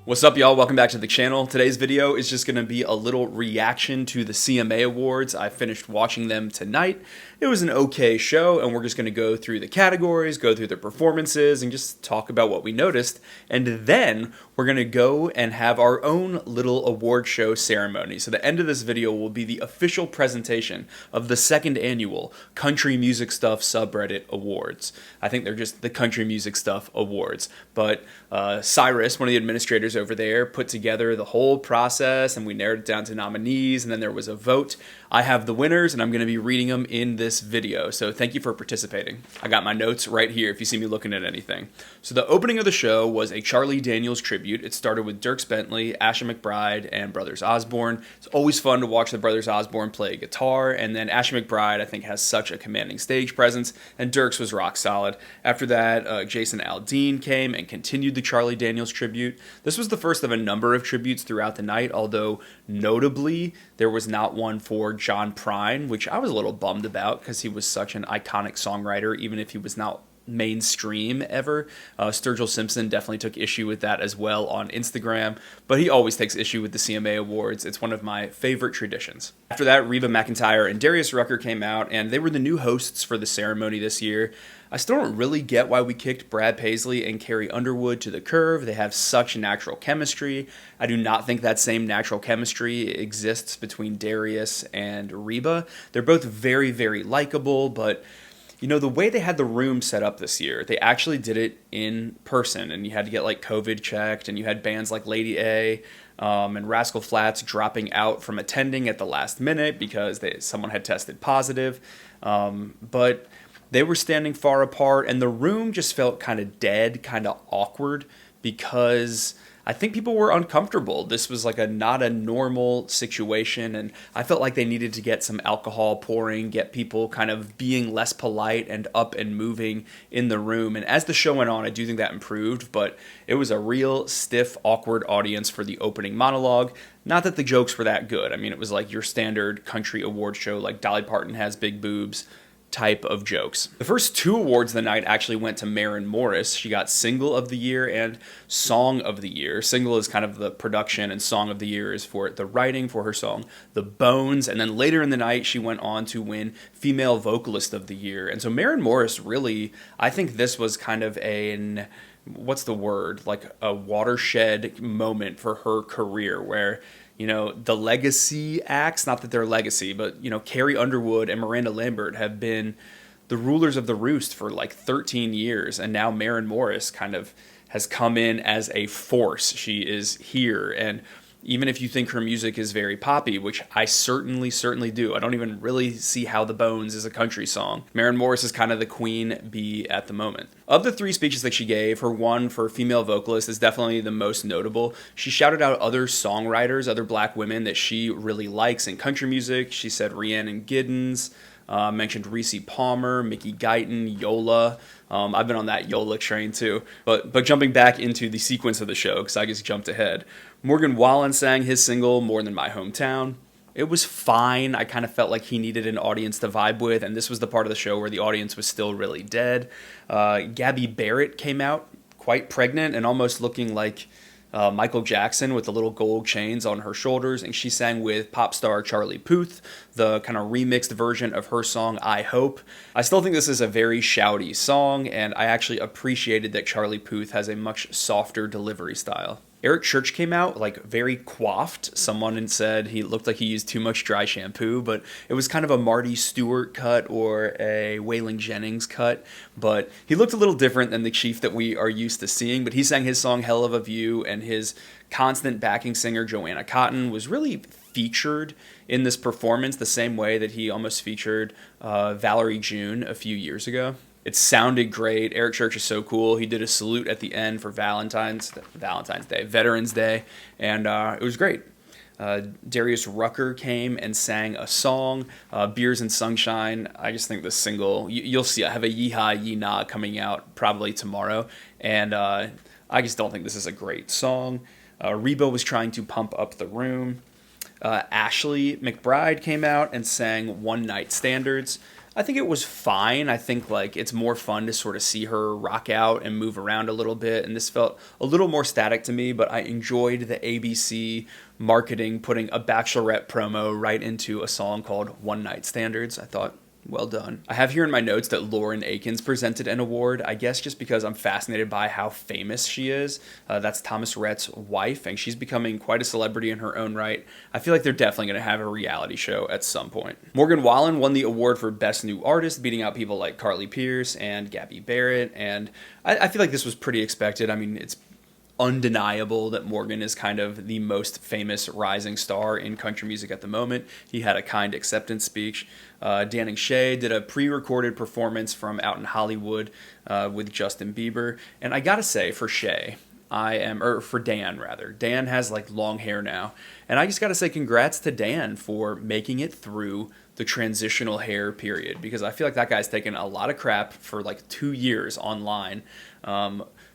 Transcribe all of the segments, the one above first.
What's up, y'all? Welcome back to the channel. Today's video is just going to be a little reaction to the CMA Awards. I finished watching them tonight. It was an okay show, and we're just going to go through the categories, go through the performances, and just talk about what we noticed. And then we're going to go and have our own little award show ceremony. So the end of this video will be the official presentation of the second annual Country Music Stuff Subreddit Awards. I think they're just the Country Music Stuff Awards. But Cyrus, one of the administrators over there, put together the whole process, and we narrowed it down to nominees, and then there was a vote. I have the winners, and I'm going to be reading them in this video, so thank you for participating. I got my notes right here if you see me looking at anything. So the opening of the show was a Charlie Daniels tribute. It started with Dierks Bentley, Asher McBryde, and Brothers Osborne. It's always fun to watch the Brothers Osborne play guitar, and then Asher McBryde, I think, has such a commanding stage presence, and Dierks was rock solid. After that, Jason Aldean came and continued the Charlie Daniels tribute. This was the first of a number of tributes throughout the night, although notably there was not one for John Prine, which I was a little bummed about because he was such an iconic songwriter, even if he was not mainstream ever. Sturgill Simpson definitely took issue with that as well on Instagram, but he always takes issue with the CMA Awards. It's one of my favorite traditions. After that, Reba McEntire and Darius Rucker came out, and they were the new hosts for the ceremony this year. I still don't really get why we kicked Brad Paisley and Carrie Underwood to the curb. They have such natural chemistry. I do not think that same natural chemistry exists between Darius and Reba. They're both very, very likable, but you know, the way they had the room set up this year, they actually did it in person, and you had to get like COVID checked, and you had bands like Lady A and Rascal Flatts dropping out from attending at the last minute because someone had tested positive. But they were standing far apart, and the room just felt kind of dead, kind of awkward, because I think people were uncomfortable. This was like not a normal situation, and I felt like they needed to get some alcohol pouring, get people kind of being less polite and up and moving in the room. And as the show went on, I do think that improved, but it was a real stiff, awkward audience for the opening monologue. Not that the jokes were that good. I mean, it was like your standard country award show, like Dolly Parton has big boobs type of jokes. The first two awards of the night actually went to Maren Morris. She got Single of the Year and Song of the Year. Single is kind of the production, and Song of the Year is for the writing for her song, The Bones. And then later in the night, she went on to win Female Vocalist of the Year. And so Maren Morris really, I think this was kind of what's the word? Like a watershed moment for her career where, you know, the legacy acts, not that they're legacy, but, you know, Carrie Underwood and Miranda Lambert have been the rulers of the roost for like 13 years. And now Maren Morris kind of has come in as a force. She is here. And even if you think her music is very poppy, which I certainly do, I don't even really see how The Bones is a country song. Maren Morris is kind of the queen bee at the moment. Of the three speeches that she gave, her one for female vocalist is definitely the most notable. She shouted out other songwriters, other black women that she really likes in country music. She said Rhiannon Giddens, mentioned Reese Palmer, Mickey Guyton, Yola. I've been on that Yola train too. But jumping back into the sequence of the show, because I just jumped ahead. Morgan Wallen sang his single, More Than My Hometown. It was fine. I kind of felt like he needed an audience to vibe with, and this was the part of the show where the audience was still really dead. Gabby Barrett came out quite pregnant and almost looking like Michael Jackson with the little gold chains on her shoulders, and she sang with pop star Charley Puth, the kind of remixed version of her song I Hope. I still think this is a very shouty song, and I actually appreciated that Charley Puth has a much softer delivery style. Eric Church came out like very coiffed. Someone said he looked like he used too much dry shampoo, but it was kind of a Marty Stewart cut or a Waylon Jennings cut. But he looked a little different than the Chief that we are used to seeing. But he sang his song Hell of a View, and his constant backing singer Joanna Cotton was really featured in this performance the same way that he almost featured Valerie June a few years ago. It sounded great. Eric Church is so cool. He did a salute at the end for Veterans Day, and it was great. Darius Rucker came and sang a song, Beers and Sunshine. I just think this single, you'll see, I have a Yeehaw Yee Nah coming out probably tomorrow, and I just don't think this is a great song. Reba was trying to pump up the room. Ashley McBryde came out and sang One Night Standards. I think it was fine. I think like it's more fun to sort of see her rock out and move around a little bit, and this felt a little more static to me, but I enjoyed the ABC marketing putting a Bachelorette promo right into a song called One Night Standards. I thought, well done. I have here in my notes that Lauren Akins presented an award, I guess just because I'm fascinated by how famous she is. That's Thomas Rhett's wife, and she's becoming quite a celebrity in her own right. I feel like they're definitely going to have a reality show at some point. Morgan Wallen won the award for Best New Artist, beating out people like Carly Pearce and Gabby Barrett, and I feel like this was pretty expected. I mean, it's undeniable that Morgan is kind of the most famous rising star in country music at the moment. He had a kind acceptance speech. Dan and Shay did a pre-recorded performance from out in Hollywood with Justin Bieber. And I gotta say, for Shay, for Dan rather. Dan has like long hair now. And I just gotta say congrats to Dan for making it through the transitional hair period, because I feel like that guy's taken a lot of crap for like 2 years online.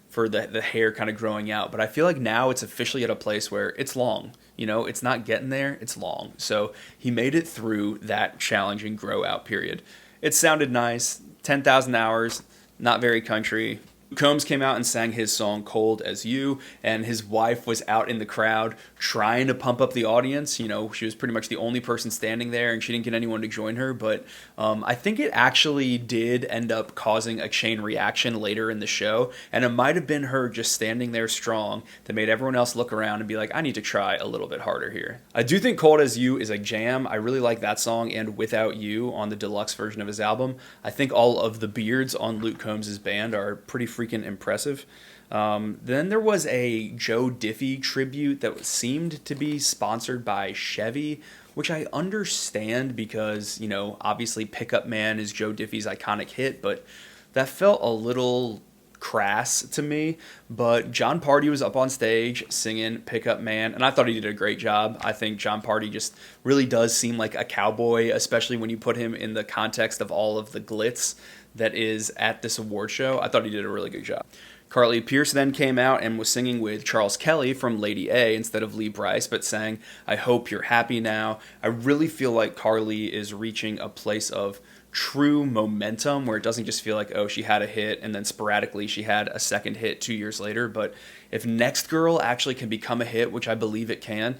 For the hair kind of growing out. But I feel like now it's officially at a place where it's long. You know, it's not getting there, it's long. So he made it through that challenging grow out period. It sounded nice, 10,000 hours, not very country. Combs came out and sang his song Cold as You, and his wife was out in the crowd trying to pump up the audience. You know, she was pretty much the only person standing there, and she didn't get anyone to join her, but I think it actually did end up causing a chain reaction later in the show, and it might have been her just standing there strong that made everyone else look around and be like, I need to try a little bit harder here. I do think Cold as You is a jam. I really like that song and Without You on the deluxe version of his album. I think all of the beards on Luke Combs' band are pretty freaking impressive. Then there was a Joe Diffie tribute that seemed to be sponsored by Chevy, which I understand because, you know, obviously Pickup Man is Joe Diffie's iconic hit, but that felt a little crass to me. But John Party was up on stage singing Pickup Man, and I thought he did a great job. I think John Party just really does seem like a cowboy, especially when you put him in the context of all of the glitz that is at this award show. I thought he did a really good job. Carly Pearce then came out and was singing with Charles Kelly from Lady A instead of Lee Brice, but sang, I Hope You're Happy Now. I really feel like Carly is reaching a place of true momentum where it doesn't just feel like, oh, she had a hit and then sporadically she had a second hit 2 years later. But if Next Girl actually can become a hit, which I believe it can,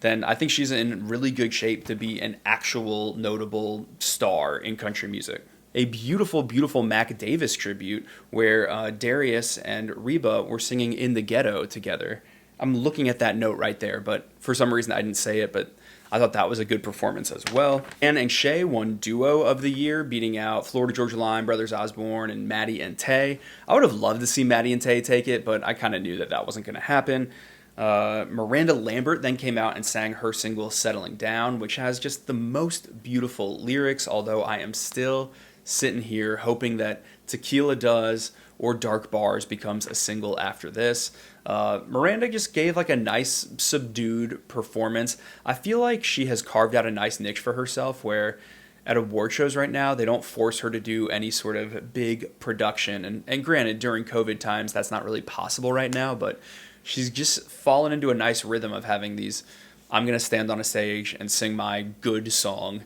then I think she's in really good shape to be an actual notable star in country music. A beautiful, beautiful Mac Davis tribute where Darius and Reba were singing In the Ghetto together. I'm looking at that note right there, but for some reason I didn't say it, but I thought that was a good performance as well. Ann and Shay won Duo of the Year, beating out Florida Georgia Line, Brothers Osborne, and Maddie and Tay. I would have loved to see Maddie and Tay take it, but I kind of knew that that wasn't going to happen. Miranda Lambert then came out and sang her single Settling Down, which has just the most beautiful lyrics, although I am still sitting here hoping that Tequila Does or Dark Bars becomes a single after this. Miranda just gave like a nice subdued performance. I feel like she has carved out a nice niche for herself where at award shows right now, they don't force her to do any sort of big production. And granted, during COVID times, that's not really possible right now, but she's just fallen into a nice rhythm of having these, I'm going to stand on a stage and sing my good song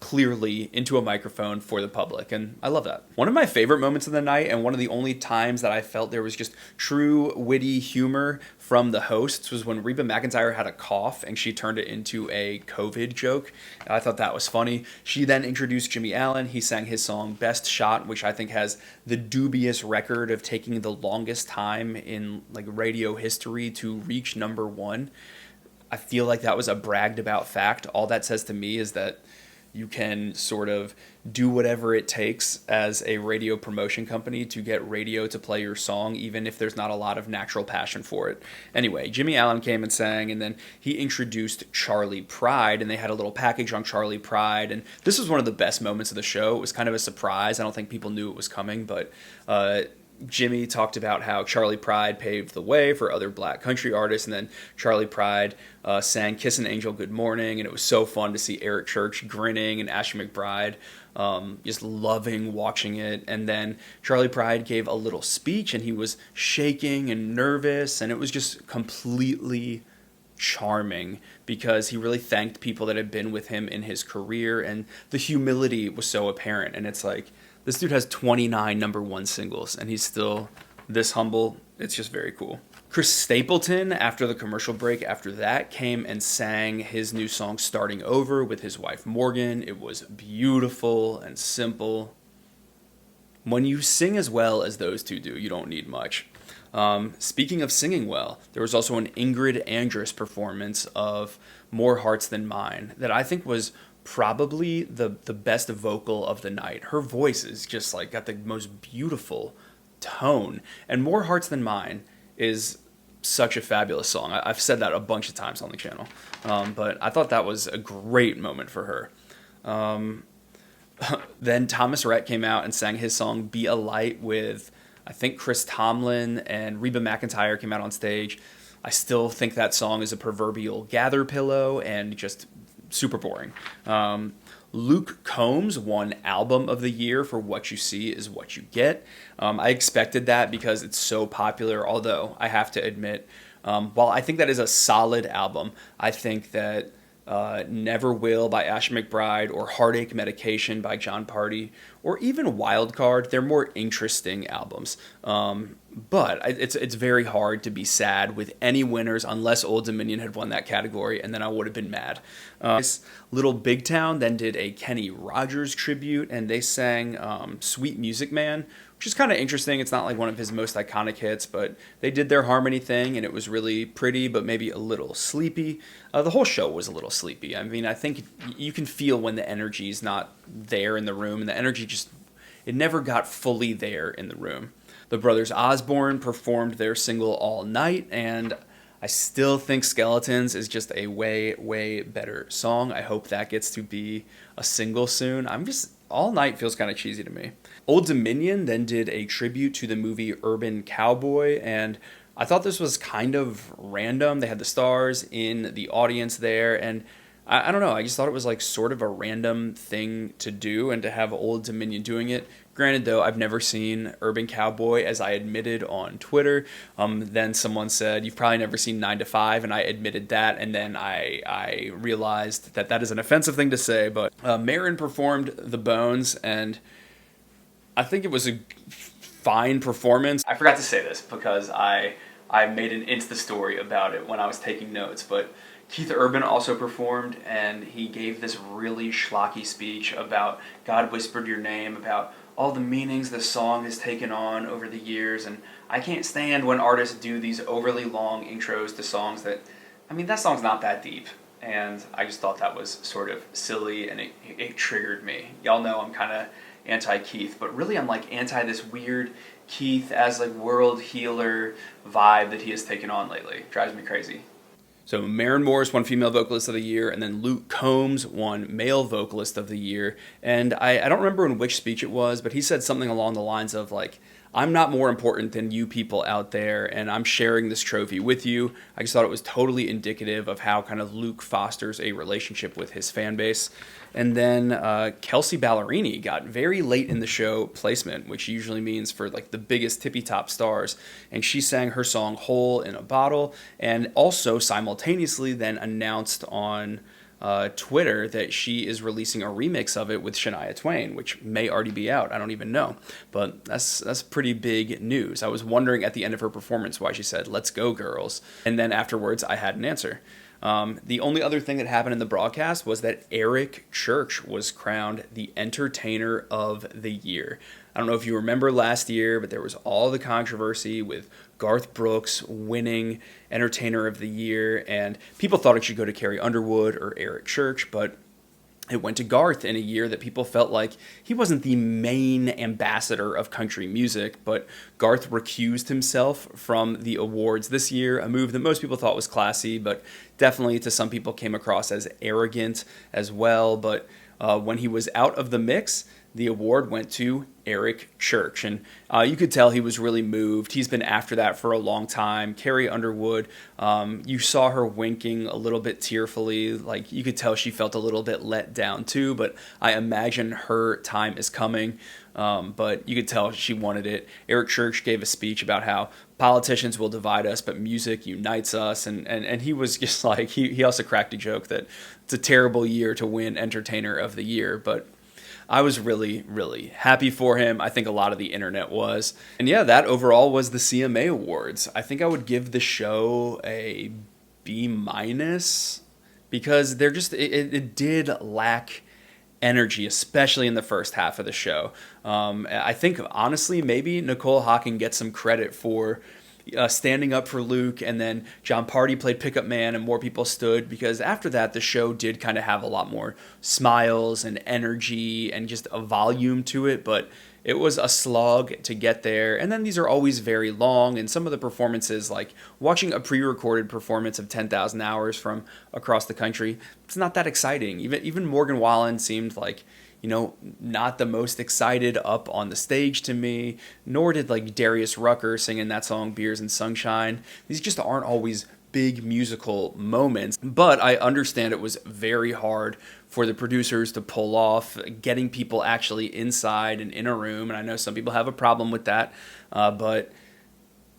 clearly into a microphone for the public, and I love that. One of my favorite moments of the night, and one of the only times that I felt there was just true witty humor from the hosts, was when Reba McEntire had a cough and she turned it into a COVID joke. I thought that was funny. She then introduced Jimmy Allen. He sang his song Best Shot, which I think has the dubious record of taking the longest time in like radio history to reach number one. I feel like that was a bragged about fact. All that says to me is that you can sort of do whatever it takes as a radio promotion company to get radio to play your song, even if there's not a lot of natural passion for it. Anyway, Jimmy Allen came and sang, and then he introduced Charley Pride, and they had a little package on Charley Pride, and this was one of the best moments of the show. It was kind of a surprise. I don't think people knew it was coming, but Jimmy talked about how Charley Pride paved the way for other black country artists, and then Charley Pride sang Kiss an Angel Good Morning, and it was so fun to see Eric Church grinning and Ashley McBride just loving watching it. And then Charley Pride gave a little speech, and he was shaking and nervous, and it was just completely charming because he really thanked people that had been with him in his career, and the humility was so apparent. And it's like, this dude has 29 #1 singles and he's still this humble. It's just very cool. Chris Stapleton, after the commercial break after that, came and sang his new song Starting Over with his wife Morgan. It was beautiful and simple. When you sing as well as those two do, you don't need much. Speaking of singing well, there was also an Ingrid Andress performance of More Hearts Than Mine that I think was probably the best vocal of the night. Her voice is just like got the most beautiful tone, and More Hearts Than Mine is such a fabulous song. I've said that a bunch of times on the channel, but I thought that was a great moment for her. Then Thomas Rhett came out and sang his song Be a Light with, I think, Chris Tomlin, and Reba McEntire came out on stage. I still think that song is a proverbial gather pillow and just super boring. Luke Combs won Album of the Year for What You See Is What You Get. I expected that because it's so popular, although I have to admit, while I think that is a solid album, I think that Never Will by Ashley McBryde or Heartache Medication by John Party or even Wildcard, they're more interesting albums. But it's very hard to be sad with any winners unless Old Dominion had won that category, and then I would have been mad. Little Big Town then did a Kenny Rogers tribute, and they sang Sweet Music Man, which is kind of interesting. It's not like one of his most iconic hits, but they did their harmony thing, and it was really pretty, but maybe a little sleepy. The whole show was a little sleepy. I mean, I think you can feel when the energy is not there in the room, and the energy just, it never got fully there in the room. The brothers Osborne performed their single All Night, and I still think Skeletons is just a way, way better song. I hope that gets to be a single soon. All Night feels kind of cheesy to me. Old Dominion then did a tribute to the movie Urban Cowboy, and I thought this was kind of random. They had the stars in the audience there, and I don't know, I just thought it was like sort of a random thing to do, and to have Old Dominion doing it. Granted, though, I've never seen Urban Cowboy, as I admitted on Twitter. Then someone said, you've probably never seen 9 to 5, and I admitted that, and then I realized that that is an offensive thing to say, but Maren performed The Bones, and I think it was a fine performance. I forgot to say this because I made an Insta story about it when I was taking notes, but Keith Urban also performed, and he gave this really schlocky speech about God Whispered Your Name, about all the meanings this song has taken on over the years, and I can't stand when artists do these overly long intros to songs that, I mean, that song's not that deep, and I just thought that was sort of silly, and it triggered me. Y'all know I'm kind of anti-Keith, but really I'm like anti this weird Keith as like world healer vibe that he has taken on lately. Drives me crazy. So Maren Morris won Female Vocalist of the Year, and then Luke Combs won Male Vocalist of the Year. And I don't remember in which speech it was, but he said something along the lines of like, I'm not more important than you people out there, and I'm sharing this trophy with you. I just thought it was totally indicative of how kind of Luke fosters a relationship with his fan base. And then Kelsey Ballerini got very late in the show placement, which usually means for like the biggest tippy top stars. And she sang her song Hole in a Bottle, and also simultaneously then announced on Twitter that she is releasing a remix of it with Shania Twain, which may already be out. I don't even know, but that's pretty big news. I was wondering at the end of her performance why she said, "Let's go, girls," and then afterwards I had an answer. The only other thing that happened in the broadcast was that Eric Church was crowned the Entertainer of the Year. I don't know if you remember last year, but there was all the controversy with Garth Brooks winning Entertainer of the Year, and people thought it should go to Carrie Underwood or Eric Church, but it went to Garth in a year that people felt like he wasn't the main ambassador of country music, but Garth recused himself from the awards this year, a move that most people thought was classy, but definitely to some people came across as arrogant as well. But when he was out of the mix, the award went to Eric Church. And you could tell he was really moved. He's been after that for a long time. Carrie Underwood, you saw her winking a little bit tearfully. Like, you could tell she felt a little bit let down too, but I imagine her time is coming. But you could tell she wanted it. Eric Church gave a speech about how politicians will divide us, but music unites us. And he was just like, he also cracked a joke that it's a terrible year to win Entertainer of the Year. But I was really, really happy for him. I think a lot of the internet was. And yeah, that overall was the CMA Awards. I think I would give the show a B- because they're just, it did lack energy, especially in the first half of the show. I think, honestly, maybe Nicole Hawken gets some credit for standing up for Luke, and then John Party played Pickup Man and more people stood, because after that the show did kind of have a lot more smiles and energy and just a volume to it, but it was a slog to get there. And then these are always very long, and some of the performances, like watching a pre-recorded performance of 10,000 Hours from across the country, it's not that exciting. Even Morgan Wallen seemed like, not the most excited up on the stage to me, nor did like Darius Rucker singing that song Beers and Sunshine. These just aren't always big musical moments, but I understand it was very hard for the producers to pull off getting people actually inside and in a room, and I know some people have a problem with that, but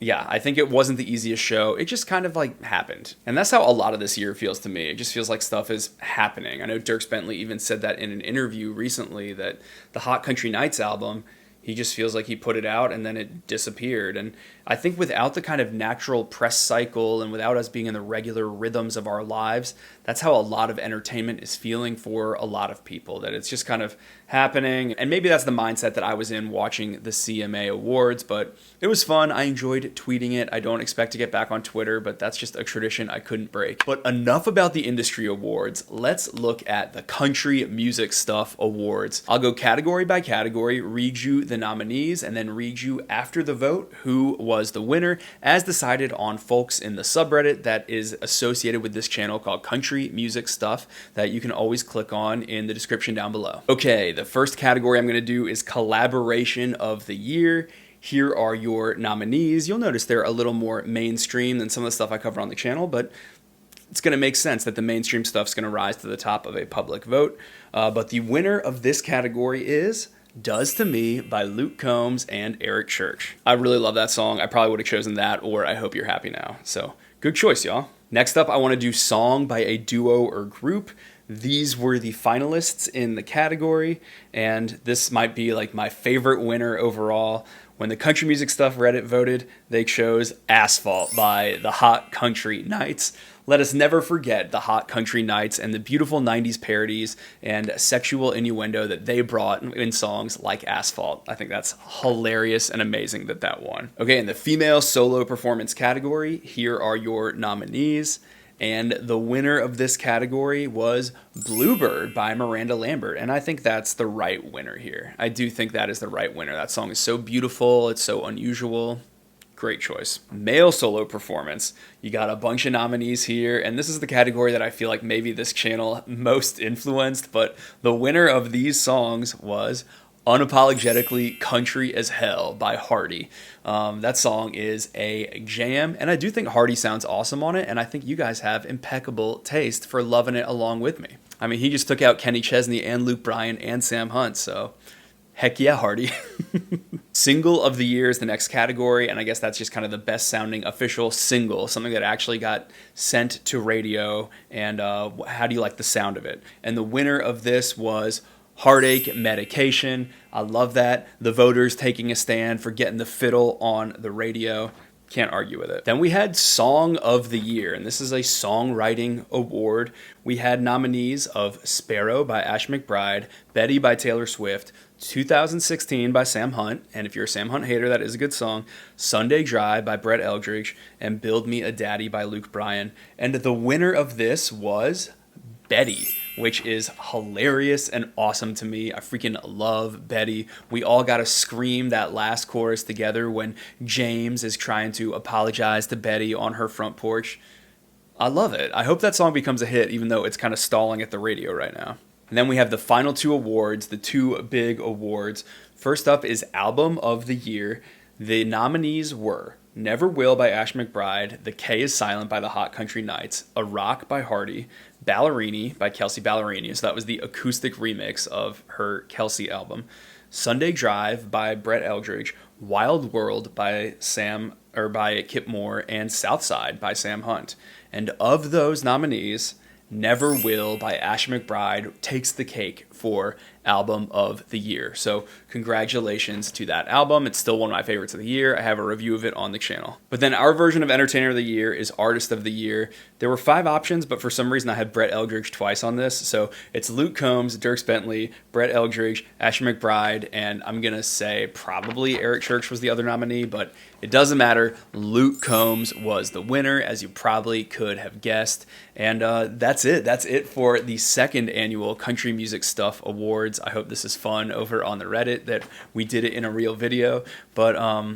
yeah, I think it wasn't the easiest show. It just kind of like happened. And that's how a lot of this year feels to me. It just feels like stuff is happening. I know Dierks Bentley even said that in an interview recently, that the Hot Country Nights album, he just feels like he put it out and then it disappeared. And I think without the kind of natural press cycle and without us being in the regular rhythms of our lives, that's how a lot of entertainment is feeling for a lot of people, that it's just kind of happening. And maybe that's the mindset that I was in watching the CMA Awards, but it was fun. I enjoyed tweeting it. I don't expect to get back on Twitter, but that's just a tradition I couldn't break. But enough about the industry awards. Let's look at the Country Music Stuff Awards. I'll go category by category, read you the nominees, and then read you after the vote who was the winner, as decided on folks in the subreddit that is associated with this channel called Country Music Stuff, that you can always click on in the description down below. Okay, the first category I'm going to do is Collaboration of the Year. Here are your nominees. You'll notice they're a little more mainstream than some of the stuff I cover on the channel, but it's going to make sense that the mainstream stuff's going to rise to the top of a public vote. But the winner of this category is Does to Me by Luke Combs and Eric Church. I really love that song. I probably would have chosen that or I Hope You're Happy Now. So good choice, y'all. Next up, I want to do Song by a Duo or Group. These were the finalists in the category, and this might be like my favorite winner overall. When the Country Music Stuff Reddit voted, they chose Asphalt by the Hot Country Nights. Let us never forget the Hot Country Nights and the beautiful 90s parodies and sexual innuendo that they brought in songs like Asphalt. I think that's hilarious and amazing that that won. Okay, in the female solo performance category, here are your nominees. And the winner of this category was Bluebird by Miranda Lambert. And I think that's the right winner here. I do think that is the right winner. That song is so beautiful. It's so unusual. Great choice. Male solo performance. You got a bunch of nominees here. And this is the category that I feel like maybe this channel most influenced. But the winner of these songs was Unapologetically Country as Hell by Hardy. That song is a jam, and I do think Hardy sounds awesome on it, and I think you guys have impeccable taste for loving it along with me. I mean, he just took out Kenny Chesney and Luke Bryan and Sam Hunt, so heck yeah, Hardy. Single of the Year is the next category, and I guess that's just kind of the best sounding official single, something that actually got sent to radio, and how do you like the sound of it? And the winner of this was Heartache Medication. I love that. The voters taking a stand for getting the fiddle on the radio. Can't argue with it. Then we had Song of the Year, and this is a songwriting award. We had nominees of Sparrow by Ash McBride, Betty by Taylor Swift, 2016 by Sam Hunt, and if you're a Sam Hunt hater, that is a good song, Sunday Dry by Brett Eldridge, and Build Me a Daddy by Luke Bryan. And the winner of this was Betty, which is hilarious and awesome to me. I freaking love Betty. We all got to scream that last chorus together when James is trying to apologize to Betty on her front porch. I love it. I hope that song becomes a hit, even though it's kind of stalling at the radio right now. And then we have the final two awards, the two big awards. First up is Album of the Year. The nominees were Never Will by Ash McBride, The K is Silent by the Hot Country Knights, A Rock by Hardy, Ballerini by Kelsey Ballerini, so that was the acoustic remix of her Kelsey album, Sunday Drive by Brett Eldridge, Wild World by Kip Moore, and Southside by Sam Hunt. And of those nominees, Never Will by Ash McBride takes the cake for Album of the Year. So congratulations to that album. It's still one of my favorites of the year. I have a review of it on the channel. But then our version of Entertainer of the Year is Artist of the Year. There were 5 options, but for some reason I had Brett Eldridge twice on this. So it's Luke Combs, Dierks Bentley, Brett Eldridge, Ash McBride, and I'm going to say probably Eric Church was the other nominee, but it doesn't matter. Luke Combs was the winner, as you probably could have guessed. And that's it. That's it for the second annual Country Music Stuff Awards. I hope this is fun over on the Reddit that we did it in a real video. But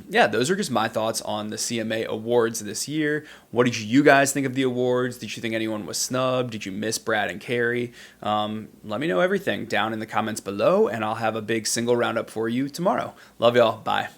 yeah, those are just my thoughts on the CMA Awards this year. What did you guys think of the awards? Did you think anyone was snubbed? Did you miss Brad and Carrie? Let me know everything down in the comments below, and I'll have a big single roundup for you tomorrow. Love y'all. Bye.